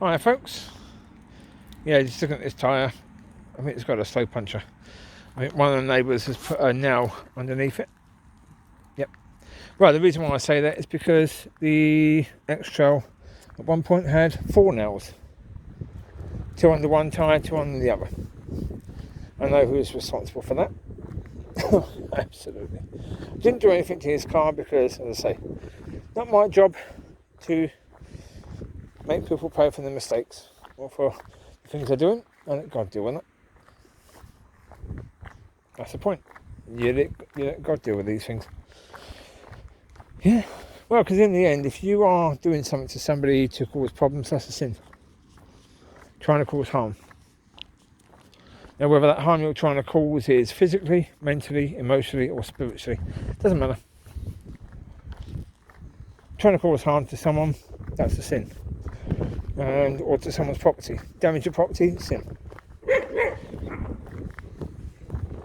Alright folks, yeah, just looking at this tyre, I think it's got a slow puncher. I think one of the neighbours has put a nail underneath it. Yep. Right, the reason why I say that is because the X-Trail at one point had 4 nails. 2 under one tyre, 2 under the other. I know who is responsible for that. Absolutely. Didn't do anything to his car because, as I say, not my job to make people pay for their mistakes or for the things they're doing. I let God deal with it. That's the point. You let God deal with these things. Yeah. Well, because in the end, if you are doing something to somebody to cause problems, that's a sin. Trying to cause harm. Now, whether that harm you're trying to cause is physically, mentally, emotionally, or spiritually, doesn't matter. Trying to cause harm to someone, that's a sin. Or to someone's property. Damage your property, sin.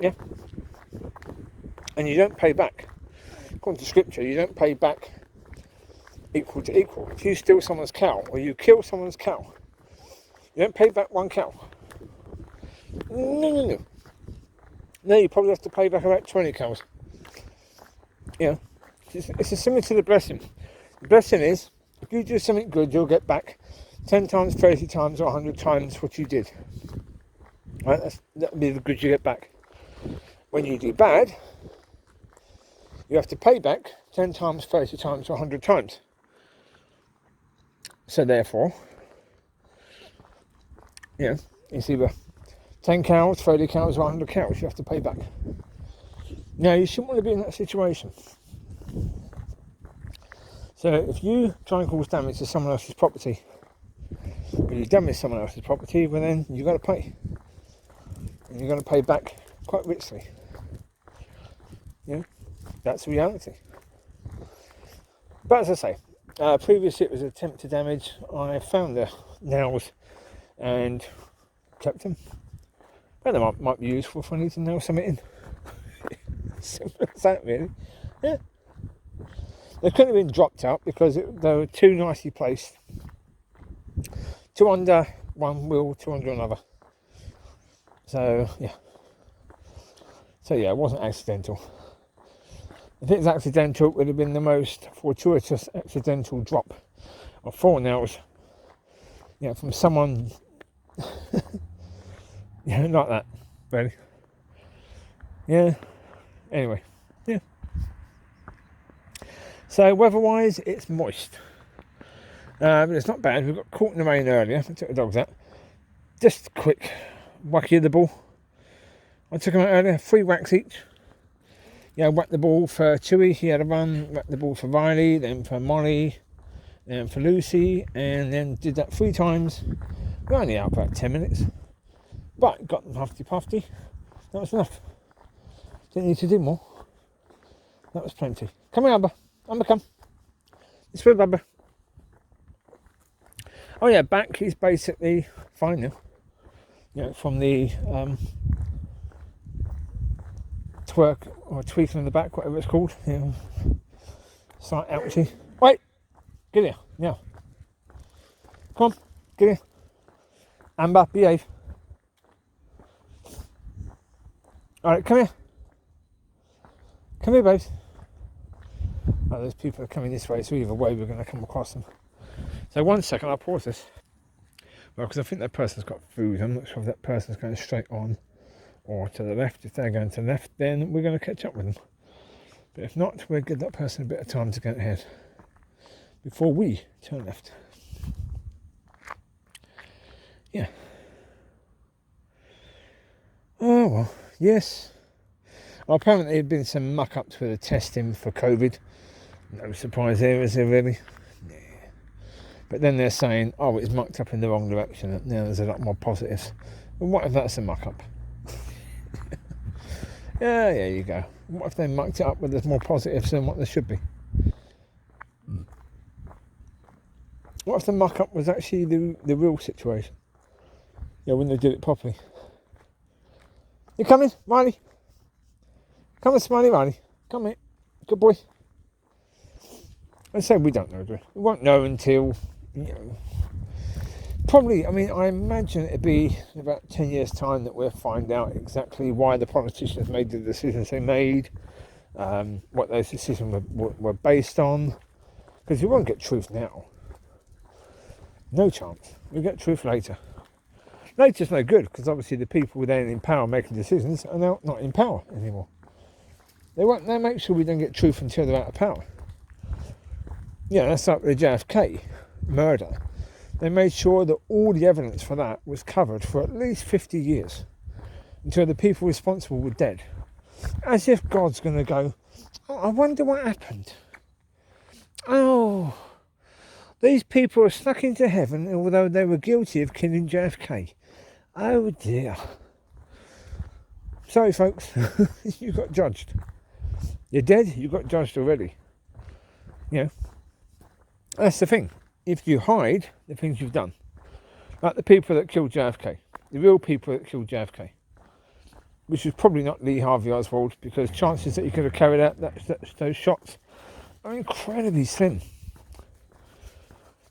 Yeah. And you don't pay back. According to scripture, you don't pay back equal to equal. If you steal someone's cow or you kill someone's cow, you don't pay back 1 cow. No. No, you probably have to pay back about 20 cows. Yeah. It's similar to the blessing. The blessing is, if you do something good, you'll get back 10 times, 30 times, or 100 times what you did. Right? That'll be the good you get back. When you do bad, you have to pay back 10 times, 30 times, or 100 times. So therefore, it's either 10 cows, 30 cows, or 100 cows you have to pay back. Now, you shouldn't want to be in that situation. So if you try and cause damage to someone else's property, when you damage someone else's property, well then you've got to pay. And you're going to pay back quite richly. That's the reality. But as I say, previously it was an attempt to damage. I found the nails and kept them. Well, they might be useful if I need to nail something in. Simple as that, really. Yeah. They couldn't have been dropped out because they were too nicely placed. 2 under one wheel, 2 under another. So, yeah. It wasn't accidental. If it was accidental, it would have been the most fortuitous accidental drop of 4 nails. From someone like that, really. Yeah. Anyway, yeah. So weather-wise, it's moist. But it's not bad. We got caught in the rain earlier. I took the dogs out. Just a quick wacky of the ball. I took them out earlier, 3 whacks each. Whacked the ball for Chewie, he had a run. Whacked the ball for Riley, then for Mollie, then for Lucy, and then did that 3 times. We're only out about 10 minutes. But got them huffy-puffy. That was enough. Didn't need to do more. That was plenty. Come here, Amber. Amber, come. This way, Bubba. Oh yeah, back is basically fine now. From the twerk or tweaking in the back, whatever it's called. Slight ouchie. Wait! Get here. Now. Come on. Get here. Amber, behave. Alright, come here. Come here, babes. Oh, those people are coming this way, so either way we're going to come across them. So 1 second, I'll pause this. Well, because I think that person's got food. I'm not sure if that person's going straight on or to the left. If they're going to the left, then we're going to catch up with them. But if not, we'll give that person a bit of time to get ahead before we turn left. Yeah. Oh, well, yes. Well, apparently there had been some muck-ups with the testing for COVID. No surprise there, is there really? Yeah. But then they're saying, oh, it's mucked up in the wrong direction. Now there's a lot more positives. Well, what if that's a muck-up? Yeah, there you go. What if they mucked it up where there's more positives than what there should be? What if the muck-up was actually the real situation? When they did it properly. You coming, Riley? Come on, Smiley Riley. Come here. Good boy. I say we don't know, do we? We won't know until, probably, I mean, I imagine it'd be in about 10 years' time that we'll find out exactly why the politicians made the decisions they made, what those decisions were based on, because we won't get truth now. No chance. We'll get truth later. Later's no good, because obviously the people then in power making decisions are now not in power anymore. They make sure we don't get truth until they're out of power. Yeah, that's like the JFK murder. They made sure that all the evidence for that was covered for at least 50 years until the people responsible were dead. As if God's going to go, oh, I wonder what happened. Oh, these people are stuck into heaven although they were guilty of killing JFK. Oh dear. Sorry folks, you got judged. You're dead, you got judged already. You know, that's the thing. If you hide the things you've done, like the people that killed JFK, the real people that killed JFK, which is probably not Lee Harvey Oswald, because chances that he could have carried out those shots are incredibly slim.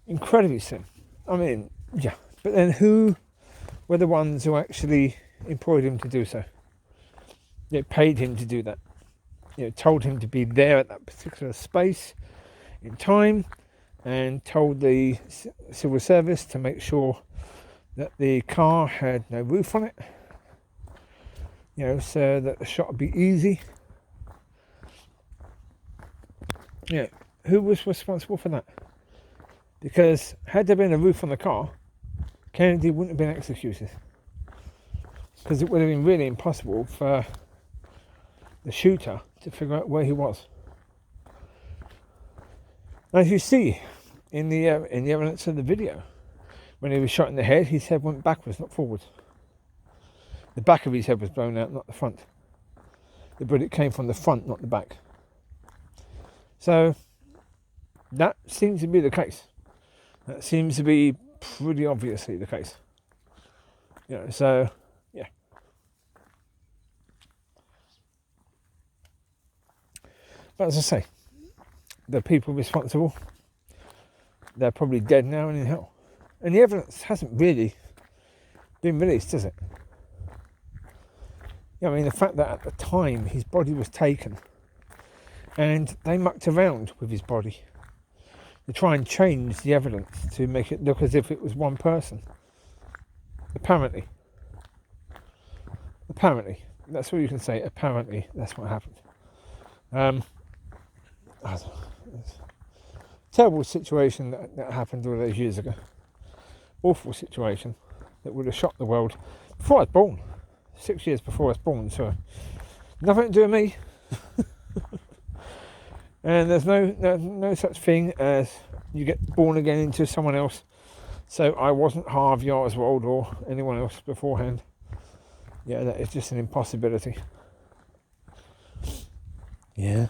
Incredibly slim. I mean, yeah. But then who were the ones who actually employed him to do so? They paid him to do that. Told him to be there at that particular space in time, and told the civil service to make sure that the car had no roof on it, so that the shot would be easy. Who was responsible for that? Because had there been a roof on the car, Kennedy wouldn't have been executed, because it would have been really impossible for the shooter to figure out where he was. As you see in the evidence of the video, when he was shot in the head, his head went backwards, not forwards. The back of his head was blown out, not the front. The bullet came from the front, not the back. So that seems to be the case. That seems to be pretty obviously the case. So yeah. But as I say, the people responsible, they're probably dead now and in hell. And the evidence hasn't really been released, has it? I mean, the fact that at the time his body was taken and they mucked around with his body to try and change the evidence to make it look as if it was one person. Apparently. That's all you can say. Apparently, that's what happened. Terrible situation that happened all those years ago. Awful situation that would have shocked the world before I was born. 6 years before I was born, so nothing to do with me. And there's no such thing as you get born again into someone else. So I wasn't Harvey Oswald or anyone else beforehand. Yeah, that is just an impossibility. Yeah.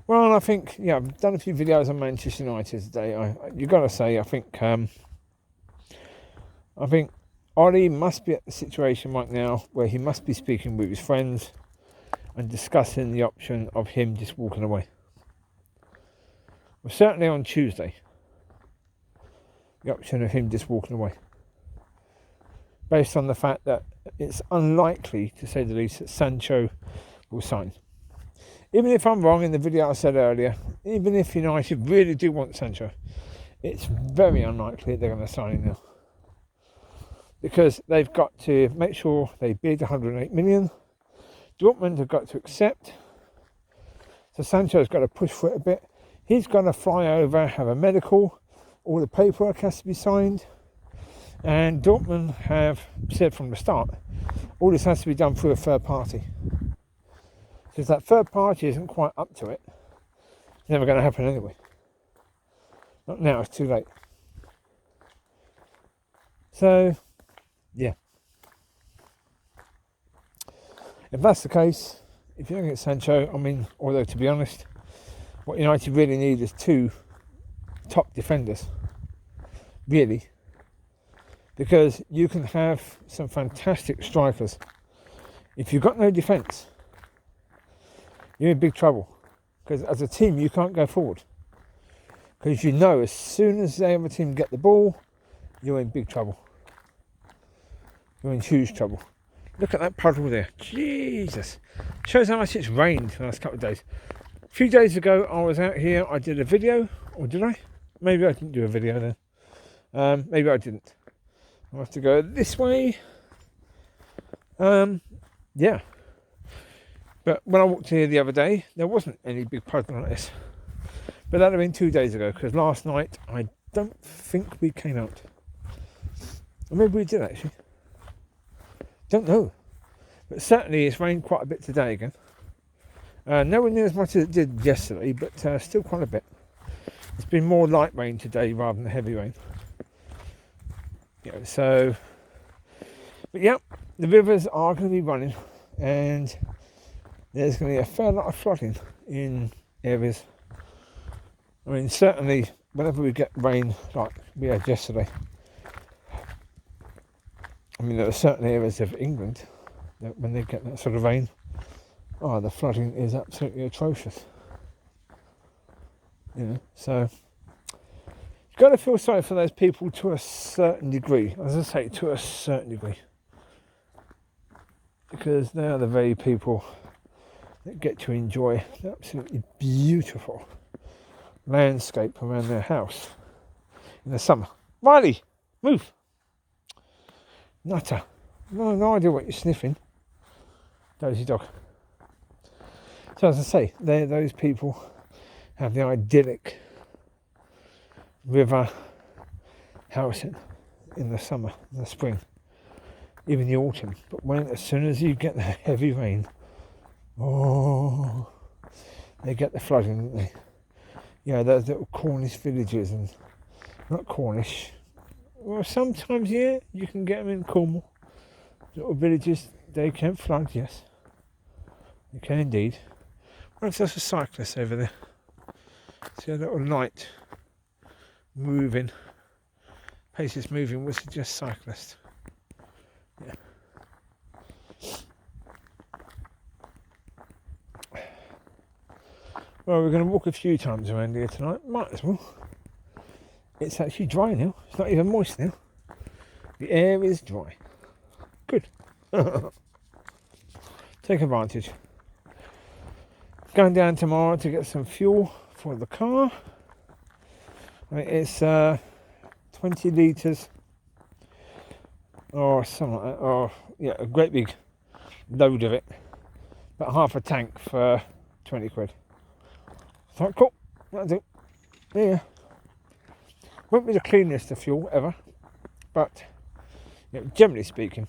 Well, I think, I've done a few videos on Manchester United today. You've got to say, I think Ollie must be at the situation right now where he must be speaking with his friends and discussing the option of him just walking away. Well, certainly on Tuesday, the option of him just walking away. Based on the fact that it's unlikely, to say the least, that Sancho will sign. Even if I'm wrong in the video I said earlier, even if United really do want Sancho, it's very unlikely they're going to sign him now. Because they've got to make sure they bid 108 million. Dortmund have got to accept. So Sancho's got to push for it a bit. He's got to fly over, have a medical. All the paperwork has to be signed. And Dortmund have said from the start, all this has to be done through a third party. Because that third party isn't quite up to it. It's never going to happen anyway. Not now, it's too late. So, yeah. If that's the case, if you don't get Sancho, although to be honest, what United really need is two top defenders. Really. Because you can have some fantastic strikers. If you've got no defence, you're in big trouble. Because as a team, you can't go forward. Because you know as soon as the other team get the ball, you're in big trouble. You're in huge trouble. Look at that puddle there. Jesus. Shows how much it's rained the last couple of days. A few days ago, I was out here. I did a video. Or did I? Maybe I didn't do a video then. Maybe I didn't. I'll have to go this way. Yeah. But when I walked here the other day, there wasn't any big puddle like this. But that had been 2 days ago, because last night I don't think we came out. Or maybe we did actually. Don't know. But certainly it's rained quite a bit today again. Nowhere near as much as it did yesterday, but still quite a bit. It's been more light rain today rather than heavy rain. So, but yeah, the rivers are going to be running, and there's going to be a fair lot of flooding in areas. I mean, certainly whenever we get rain like we had yesterday, I mean, there are certain areas of England that when they get that sort of rain, the flooding is absolutely atrocious. So you've got to feel sorry for those people to a certain degree. As I say, to a certain degree. Because they are the very people that get to enjoy the absolutely beautiful landscape around their house in the summer. Mollie, move! Nutter. No idea what you're sniffing. Dozy dog. So as I say, those people have the idyllic river housing in the summer, in the spring, even the autumn. But as soon as you get the heavy rain, they get the flooding, don't they? Those little Cornish villages, and not Cornish. Well, sometimes, you can get them in Cornwall. Little villages, they can flood, yes. They can indeed. What if there's a cyclist over there? See a little light moving. Pace is moving, would suggest cyclist. Yeah. Well, we're going to walk a few times around here tonight. Might as well. It's actually dry now. It's not even moist now. The air is dry. Good. Take advantage. Going down tomorrow to get some fuel for the car. It's 20 litres or something like that. Or, a great big load of it. About half a tank for 20 quid. So, cool. That'll do. Yeah. Won't be the cleanest of fuel ever, but generally speaking,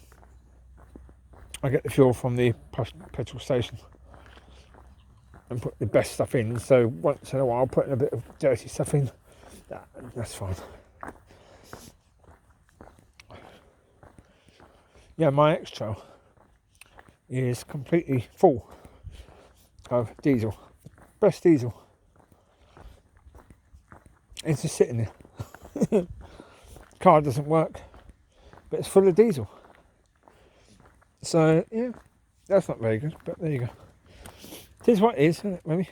I get the fuel from the petrol station and put the best stuff in. So once in a while, putting a bit of dirty stuff in, that's fine. My X-Trail is completely full of diesel. Best diesel. It's just sitting there. Car doesn't work, but it's full of diesel. So that's not very good, but there you go. It is what it is, isn't it, maybe?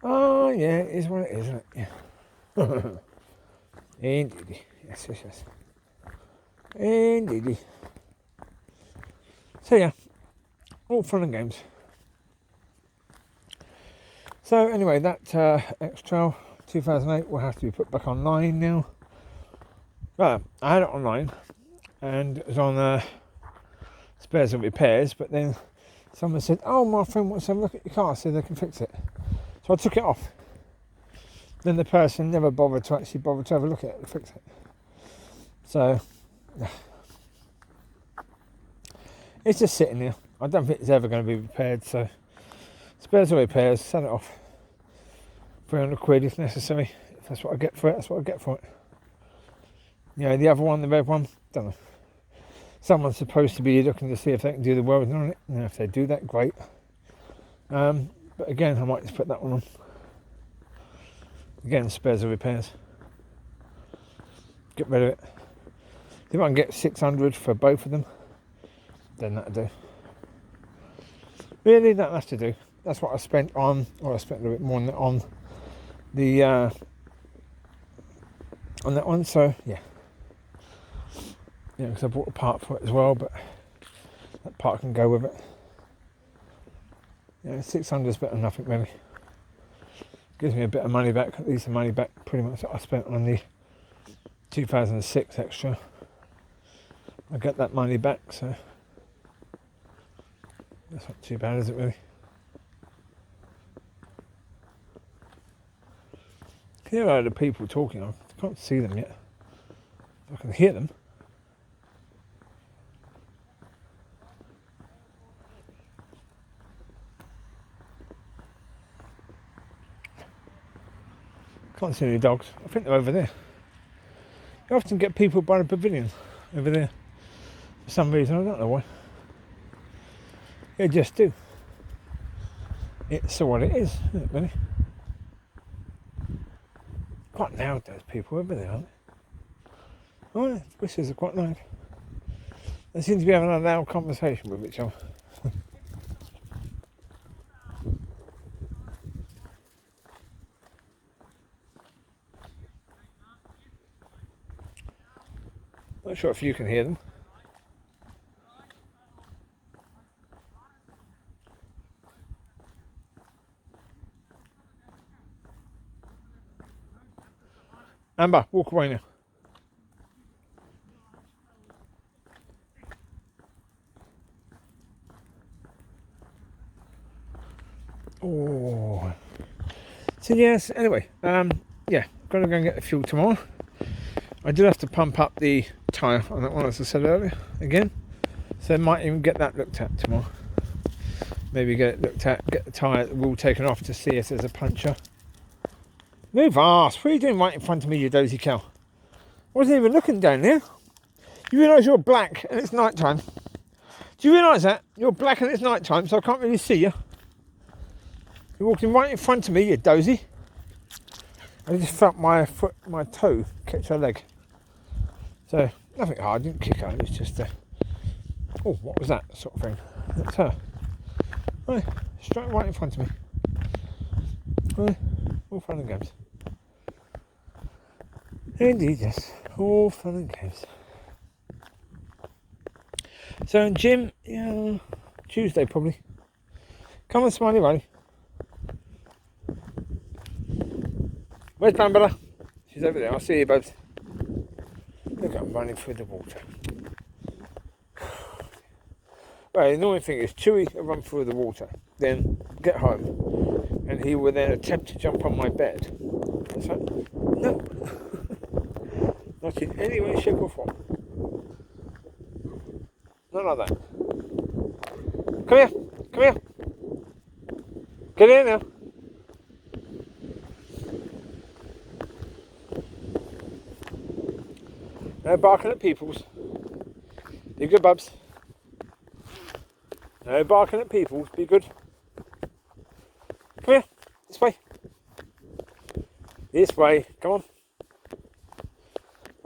Oh yeah, it is what it is, isn't it? Yeah. Indeed. Yes. Indeed. So all fun and games. So anyway, that X-Trail 2008 will have to be put back online now. Well, I had it online and it was on spares and repairs, but then someone said, my friend wants to have a look at your car so they can fix it. So I took it off. Then the person never bothered to have a look at it and fix it. So it's just sitting there. I don't think it's ever going to be repaired, so spares or repairs, sell it off. 300 quid if necessary. If that's what I get for it, that's what I get for it. The other one, the red one, don't know. Someone's supposed to be looking to see if they can do the welding on it. And if they do that, great. But again, I might just put that one on. Again, spares or repairs. Get rid of it. If I can get 600 for both of them, then that'll do. Really, that'll have to do. That's what I spent on, or I spent a little bit more on the on that one. So yeah, because I bought a part for it as well, but that part can go with it. 600 is better than nothing, really. Gives me a bit of money back, at least the money back pretty much that I spent on the 2006 extra. I get that money back, so that's not too bad, is it, really? Here are the people talking. I can't see them yet. I can hear them. Can't see any dogs. I think they're over there. You often get people by the pavilion over there for some reason. I don't know why. They just do. It's what it is, isn't it, really? Quite loud, those people over there, aren't they? Oh, yeah, the whistles are quite loud. They seem to be having a loud conversation with each other. Not sure if you can hear them. Amber, walk away now. Oh. So yes, anyway, yeah, gonna go and get the fuel tomorrow. I did have to pump up the tyre on that one, as I said earlier, again. So I might even get that looked at tomorrow. Maybe get it looked at, get the tyre, the wheel taken off to see if there's a puncture. Move fast. What are you doing right in front of me, you dozy cow? I wasn't even looking down there. You realise you're black and it's night time? Do you realise that? You're black and it's night time, so I can't really see you. You're walking right in front of me, you dozy. I just felt my foot, my toe catch her leg. So, nothing hard, didn't kick her, it's just oh, what was that sort of thing? That's her. Right, straight right in front of me. Right, all fun and games. Indeed, yes, all fun and games. So in gym, yeah, Tuesday probably. Come on, Smiley Riley. Where's Bambala? She's over there, I'll see you both. Look, I'm running through the water. Well, the annoying thing is Chewie will run through the water, then get home, and he will then attempt to jump on my bed. That's right. No. Not in any way, shape or form. Not like that. Come here, come here. Get in now. No barking at peoples. Be good, bubs. No barking at peoples. Be good. Come here. This way. This way. Come on.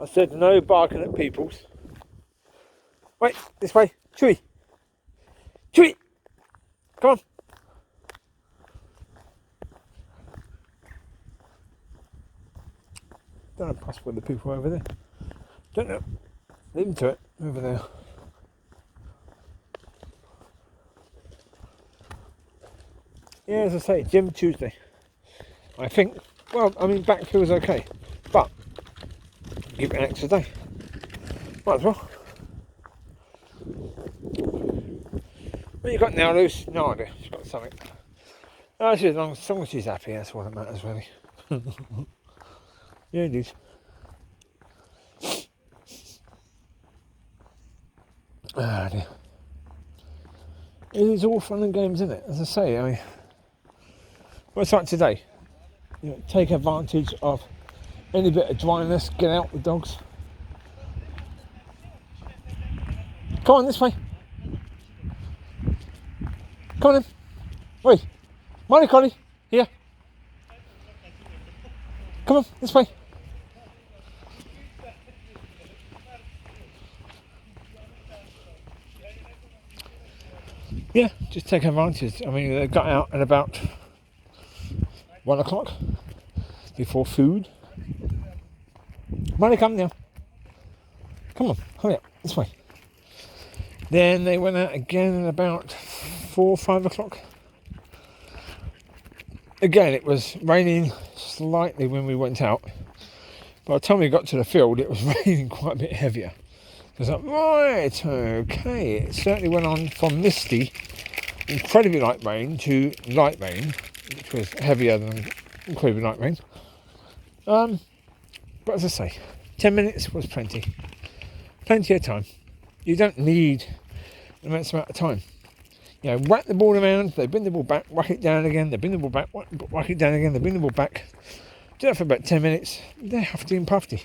I said no barking at peoples. Wait. This way. Chewie. Chewie. Come on. Don't know possible the people over there. Don't know. Leave them to it. Over there. Yeah, as I say, gym Tuesday. I think, well, I mean, back feels okay. But, give it an extra day. Might as well. What you got now, Luce? No idea. She's got something. Oh, she's, as long as she's happy, that's all that matters, really. Yeah, it is. Ah, dear. It is all fun and games, isn't it? As I say, I mean, well, it's like today. You know, take advantage of any bit of dryness, get out with dogs. Come on, this way. Come on in. Wait. Border Collie, here. Come on, this way. Yeah, just take advantage. I mean, they got out at about 1 o'clock before food. Mollie, come now. Come on, hurry up, this way. Then they went out again at about 4 or 5 o'clock. Again, it was raining slightly when we went out. By the time we got to the field, it was raining quite a bit heavier. I was like, right, okay. It certainly went on from misty, incredibly light rain, to light rain, which was heavier than incredibly light rain. But as I say, 10 minutes was plenty. Plenty of time. You don't need an immense amount of time. You know, whack the ball around, they bring the ball back, whack it down again, they bring the ball back, whack it down again, they bring the ball back. Do that for about 10 minutes, they're huffy and puffy.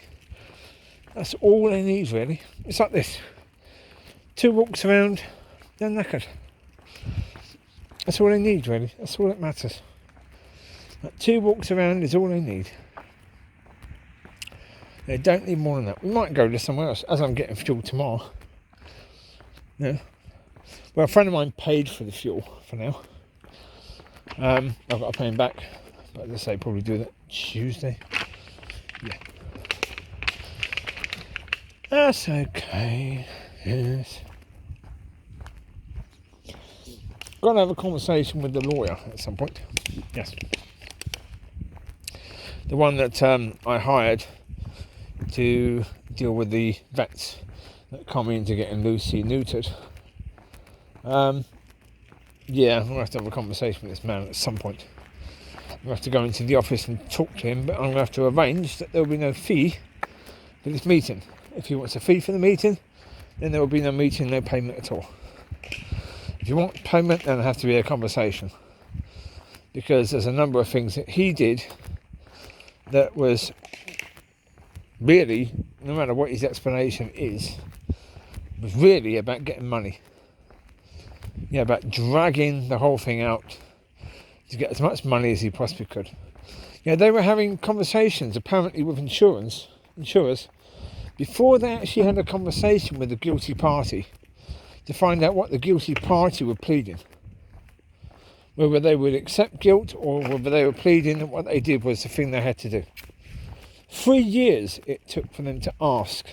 That's all they need, really. It's like this. 2 walks around, they're knackered. That's all they need, really. That's all that matters. Like 2 walks around is all they need. They don't need more than that. We might go to somewhere else, as I'm getting fuel tomorrow. Yeah. Well, a friend of mine paid for the fuel for now. I've got to pay him back. But as I say, probably do that Tuesday. Yeah. That's okay. Yes. Got to have a conversation with the lawyer at some point. Yes. The one that I hired to deal with the vets that come in to getting Lucy neutered. Yeah, I'm going to have to have a conversation with this man at some point. I'm going to have to go into the office and talk to him, but I'm going to have to arrange that there will be no fee for this meeting. If he wants a fee for the meeting, then there will be no meeting, no payment at all. If you want payment, then it'll have to be a conversation. Because there's a number of things that he did that was really, no matter what his explanation is, was really about getting money. Yeah, about dragging the whole thing out to get as much money as he possibly could. Yeah, they were having conversations apparently with insurers before they actually had a conversation with the guilty party to find out what the guilty party were pleading. Whether they would accept guilt or whether they were pleading that what they did was the thing they had to do. 3 years it took for them to ask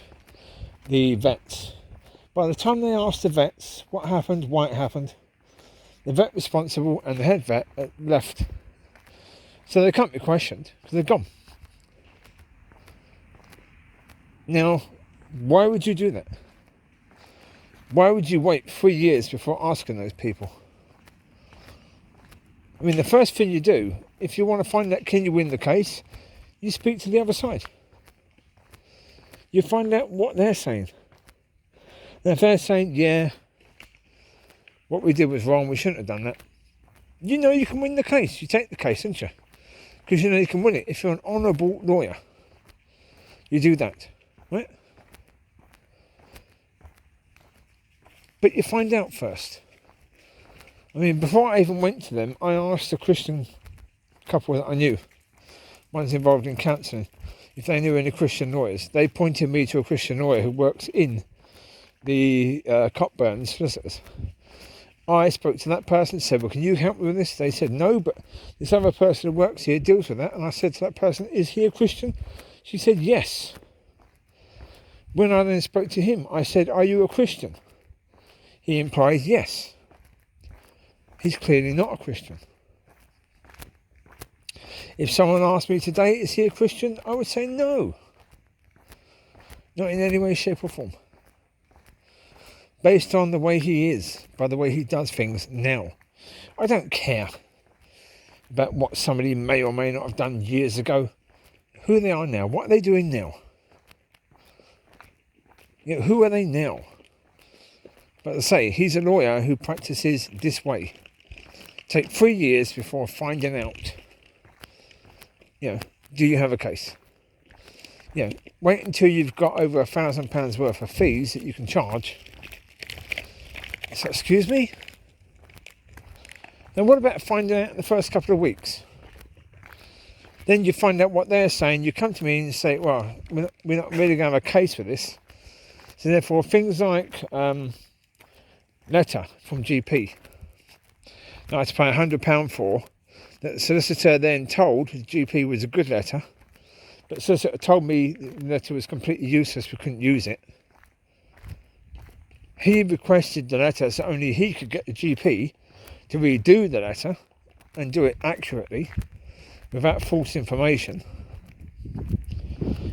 the vets. By the time they asked the vets what happened, why it happened, the vet responsible and the head vet left. So they can't be questioned because they're gone. Now, why would you do that? Why would you wait 3 years before asking those people? I mean, the first thing you do, if you want to find out can you win the case, you speak to the other side. You find out what they're saying. And if they're saying, yeah, what we did was wrong, we shouldn't have done that, you know you can win the case. You take the case, don't you? Because you know you can win it. If you're an honourable lawyer, you do that, right? But you find out first. I mean, before I even went to them, I asked a Christian couple that I knew, one's involved in counselling, if they knew any Christian lawyers. They pointed me to a Christian lawyer who works in the Cockburn solicitors. I spoke to that person, said, well, can you help me with this? They said, no, but this other person who works here deals with that. And I said to that person, is he a Christian? She said, yes. When I then spoke to him, I said, are you a Christian? He implies yes. He's clearly not a Christian. If someone asked me today, is he a Christian? I would say no. Not in any way, shape or form. Based on the way he is, by the way he does things now. I don't care about what somebody may or may not have done years ago. Who they are now. What are they doing now? You know, who are they now? But as I say, he's a lawyer who practices this way. Take 3 years before finding out, you know, do you have a case? You know, wait until you've got over £1,000 worth of fees that you can charge. So, excuse me? Then what about finding out in the first couple of weeks? Then you find out what they're saying. You come to me and say, well, we're not really going to have a case for this. So therefore, things like letter from GP. that I had to pay £100 for, that the solicitor then told the GP was a good letter, but the solicitor told me the letter was completely useless, we couldn't use it. He requested the letter so only he could get the GP to redo the letter and do it accurately without false information.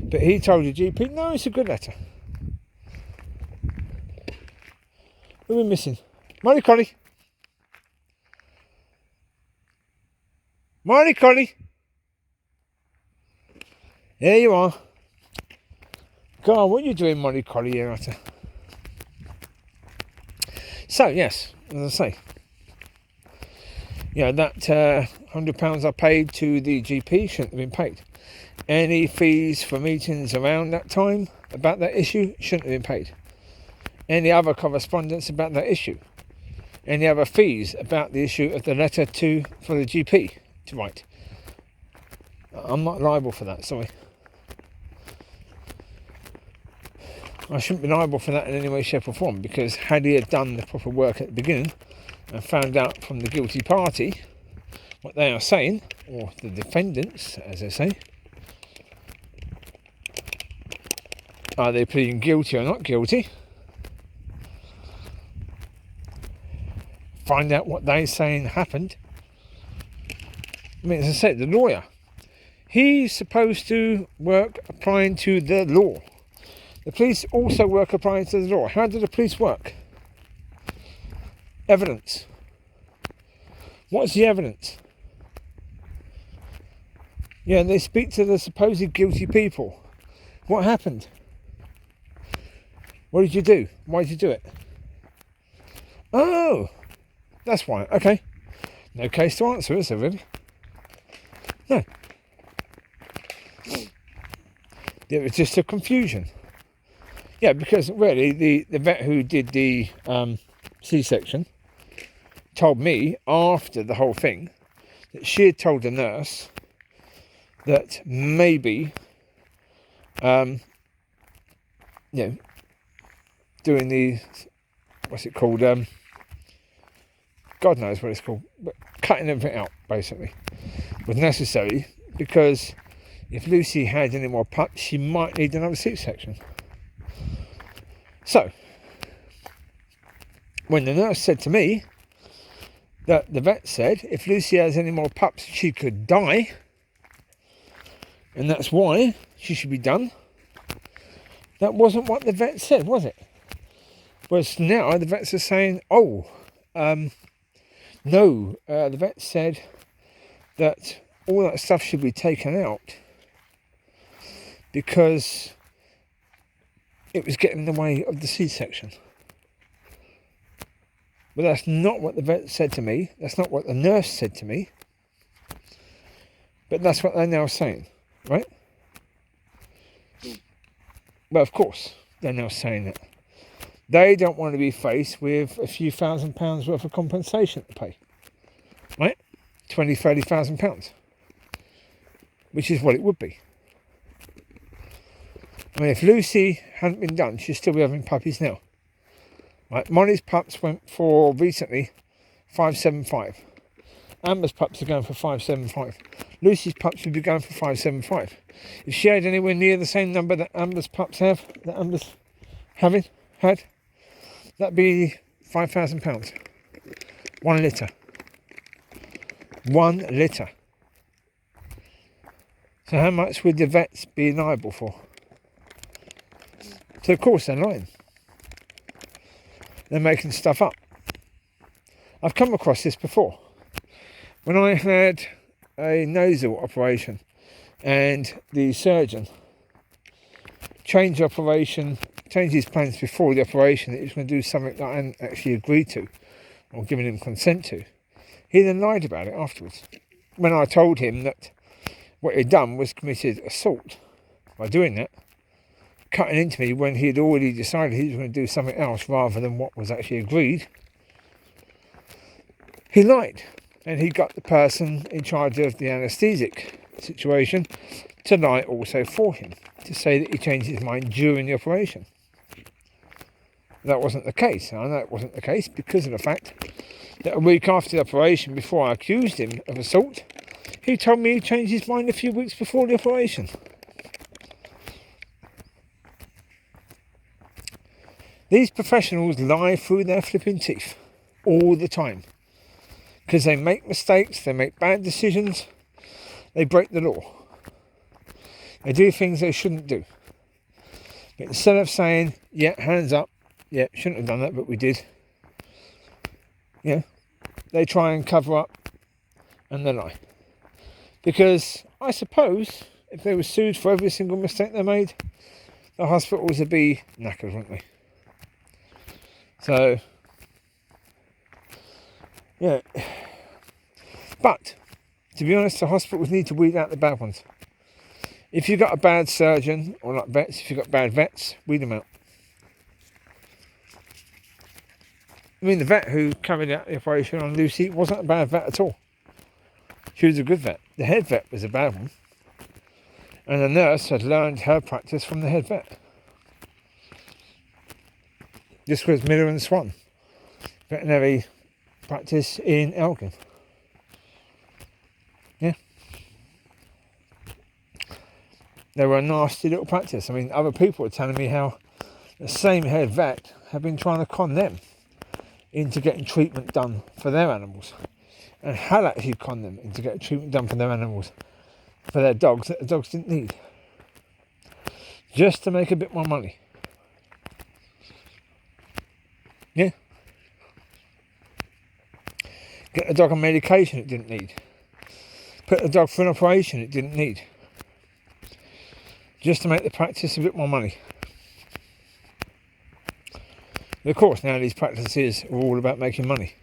But he told the GP, no, it's a good letter. What are we missing? Mollie Collie. Mollie Collie. There you are. God, what are you doing, Mollie Collie, here after? So, yes, as I say, that £100 I paid to the GP shouldn't have been paid. Any fees for meetings around that time about that issue shouldn't have been paid. Any other correspondence about that issue. Any other fees about the issue of the letter for the GP to write. I'm not liable for that, sorry. I shouldn't be liable for that in any way, shape or form, because had he had done the proper work at the beginning and found out from the guilty party what they are saying, or the defendants, as they say, are they pleading guilty or not guilty, find out what they're saying happened. I mean, as I said, the lawyer, he's supposed to work applying to the law. The police also work applying to the law. How do the police work? Evidence. What's the evidence? Yeah, they speak to the supposed guilty people. What happened? What did you do? Why did you do it? Oh, that's why. Okay. No case to answer, is there really? No. It was just a confusion. Yeah, because really the vet who did the C-section told me after the whole thing that she had told the nurse that maybe doing the, what's it called, God knows what it's called, but cutting everything out basically was necessary, because if Lucy had any more pups she might need another C-section. So when the nurse said to me that the vet said if Lucy has any more pups she could die, and that's why she should be done, that wasn't what the vet said, was it? Whereas now the vets are saying, no, the vet said that all that stuff should be taken out because it was getting in the way of the C-section. But that's not what the vet said to me. That's not what the nurse said to me. But that's what they're now saying, right? Well, of course, they're now saying that. They don't want to be faced with a few £1,000s worth of compensation to pay. Right? £20,000-30,000. Which is what it would be. I mean, if Lucy hadn't been done, she'd still be having puppies now. Right? Mollie's pups went for, recently, 575. Amber's pups are going for 575. Lucy's pups would be going for 575. If she had anywhere near the same number that Amber's pups have, that Amber's had, that'd be £5,000. 1 litre. 1 litre. So how much would the vets be liable for? So of course they're lying. They're making stuff up. I've come across this before. When I had a nasal operation and the surgeon changed his plans before the operation that he was going to do something that I hadn't actually agreed to or given him consent to, he then lied about it afterwards. When I told him that what he'd done was committed assault by doing that, cutting into me when he had already decided he was going to do something else rather than what was actually agreed, he lied. And he got the person in charge of the anaesthetic situation to lie also for him, to say that he changed his mind during the operation. That wasn't the case. I know it wasn't the case because of the fact that a week after the operation, before I accused him of assault, he told me he changed his mind a few weeks before the operation. These professionals lie through their flipping teeth all the time because they make mistakes, they make bad decisions, they break the law. They do things they shouldn't do. But instead of saying, yeah, hands up, yeah, shouldn't have done that, but we did, yeah, they try and cover up and they lie. Because I suppose if they were sued for every single mistake they made, the hospitals would be knackered, wouldn't they? So, yeah. But, to be honest, the hospitals need to weed out the bad ones. If you've got a bad surgeon, or like vets, if you've got bad vets, weed them out. I mean, the vet who carried out the operation on Lucy wasn't a bad vet at all. She was a good vet. The head vet was a bad one. And the nurse had learned her practice from the head vet. This was Miller and Swan, veterinary practice in Elgin. Yeah. They were a nasty little practice. I mean, other people were telling me how the same head vet had been trying to con them into getting treatment done for their animals. And had actually conned them into getting treatment done for their animals, for their dogs, that the dogs didn't need. Just to make a bit more money. Yeah. Get the dog on medication it didn't need. Put the dog through an operation it didn't need. Just to make the practice a bit more money. And of course, now these practices are all about making money.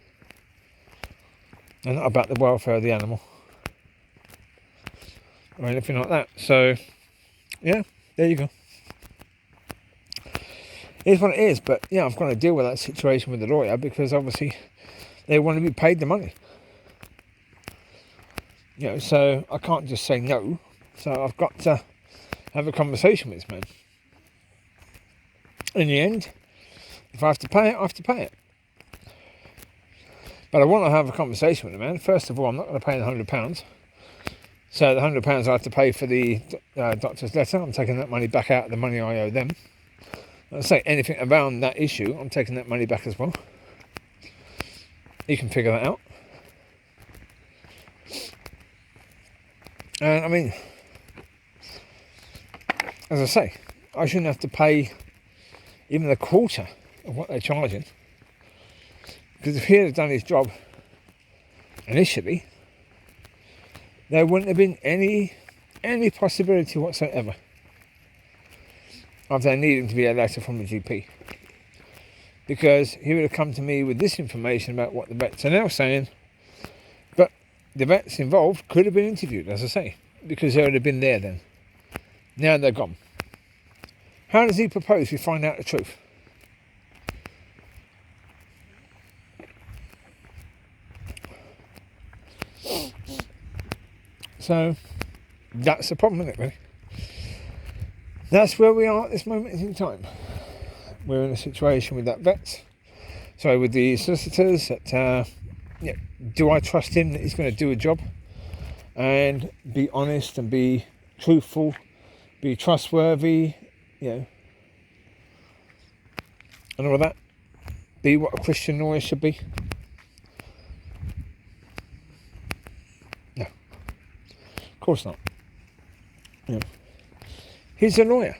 And not about the welfare of the animal. Or anything like that. So, yeah, there you go. It is what it is, but yeah, I've got to deal with that situation with the lawyer because obviously they want to be paid the money. You know, so I can't just say no. So I've got to have a conversation with this man. In the end, if I have to pay it, I have to pay it. But I want to have a conversation with the man. First of all, I'm not going to pay the £100. So the £100 I have to pay for the doctor's letter. I'm taking that money back out of the money I owe them. I'll say anything around that issue, I'm taking that money back as well. You can figure that out. And I mean, as I say, I shouldn't have to pay even a quarter of what they're charging. Because if he had done his job initially, there wouldn't have been any possibility whatsoever of there needing to be a letter from the GP. Because he would have come to me with this information about what the vets are now saying, but the vets involved could have been interviewed, as I say, because they would have been there then. Now they're gone. How does he propose we find out the truth? So, that's the problem, isn't it, really? That's where we are at this moment in time. We're in a situation with that vet, with the solicitors, that, do I trust him that he's going to do a job and be honest and be truthful, be trustworthy, and all that, be what a Christian lawyer should be? No. Of course not. He's a lawyer.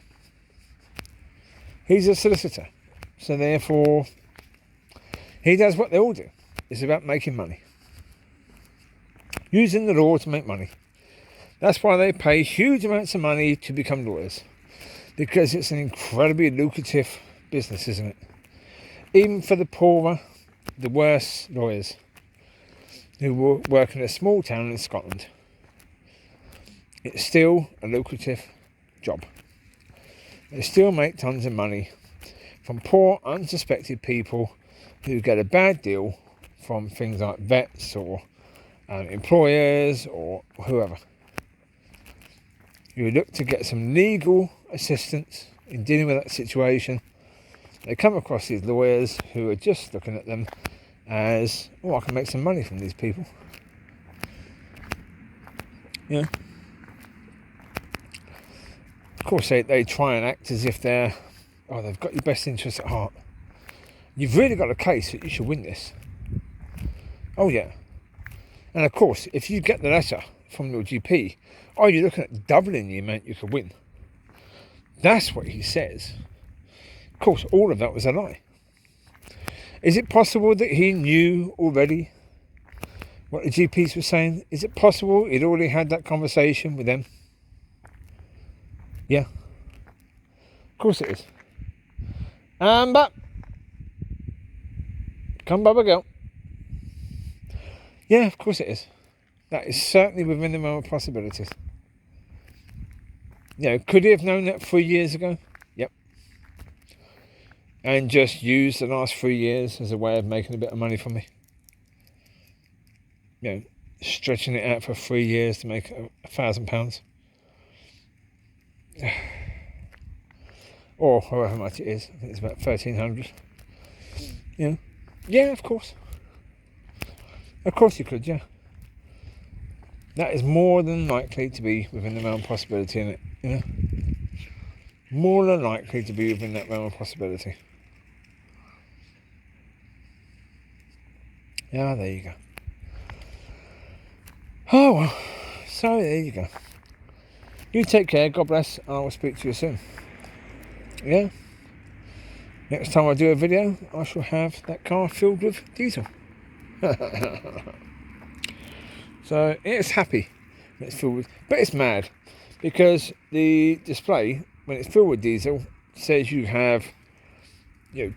He's a solicitor. So therefore, he does what they all do. It's about making money. Using the law to make money. That's why they pay huge amounts of money to become lawyers. Because it's an incredibly lucrative business, isn't it? Even for the poorer, the worse lawyers who work in a small town in Scotland. It's still a lucrative job. They still make tons of money from poor, unsuspected people who get a bad deal from things like vets or employers or whoever. You look to get some legal assistance in dealing with that situation. They come across these lawyers who are just looking at them as, oh, I can make some money from these people. Yeah. Of course, they try and act as if they've got your best interests at heart. You've really got a case that you should win this. Oh yeah. And of course, if you get the letter from your GP, are you looking at doubling the amount you could win? That's what he says. Of course, all of that was a lie. Is it possible that he knew already what the GPs were saying? Is it possible he'd already had that conversation with them? Yeah. Of course it is. But come, Bubba, go. Yeah, of course it is. That is certainly within the realm of possibilities. Could he have known that 3 years ago? Yep. And just used the last 3 years as a way of making a bit of money for me? Stretching it out for 3 years to make £1,000. Or however much it is. I think it's about 1,300. Yeah, of course. Of course you could, yeah. That is more than likely to be within the realm of possibility, isn't it? More than likely to be within that realm of possibility. Yeah, there you go. Oh well, so there you go. You take care, God bless, and I will speak to you soon. Yeah? Next time I do a video, I shall have that car filled with diesel. So it's happy when it's filled with, but it's mad because the display, when it's filled with diesel, says you have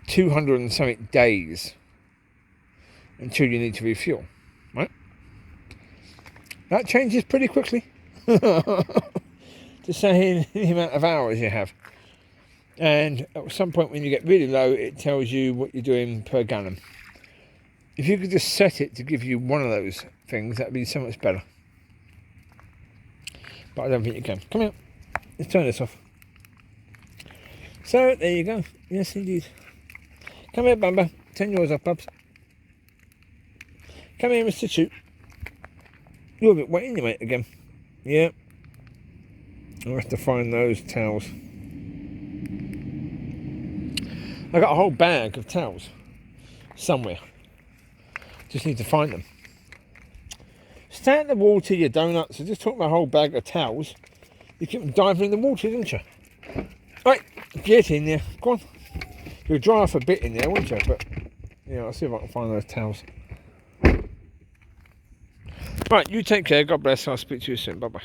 200 and something days until you need to refuel, right? That changes pretty quickly to say the amount of hours you have. And at some point when you get really low, it tells you what you're doing per gallon. If you could just set it to give you one of those things, that would be so much better. But I don't think you can. Come here. Let's turn this off. So, there you go. Yes, indeed. Come here, Bamba. Turn yours off, Bubs. Come here, Mr. Chew. You're a bit wet in your mate again. Yeah. I'll have to find those towels. I got a whole bag of towels somewhere. Just need to find them. Stand in the water, you donuts. I just took my whole bag of towels. You keep them diving in the water, didn't you? Right, get in there. Go on. You'll dry off a bit in there, won't you? But yeah, I'll see if I can find those towels. Right, you take care. God bless. I'll speak to you soon. Bye bye.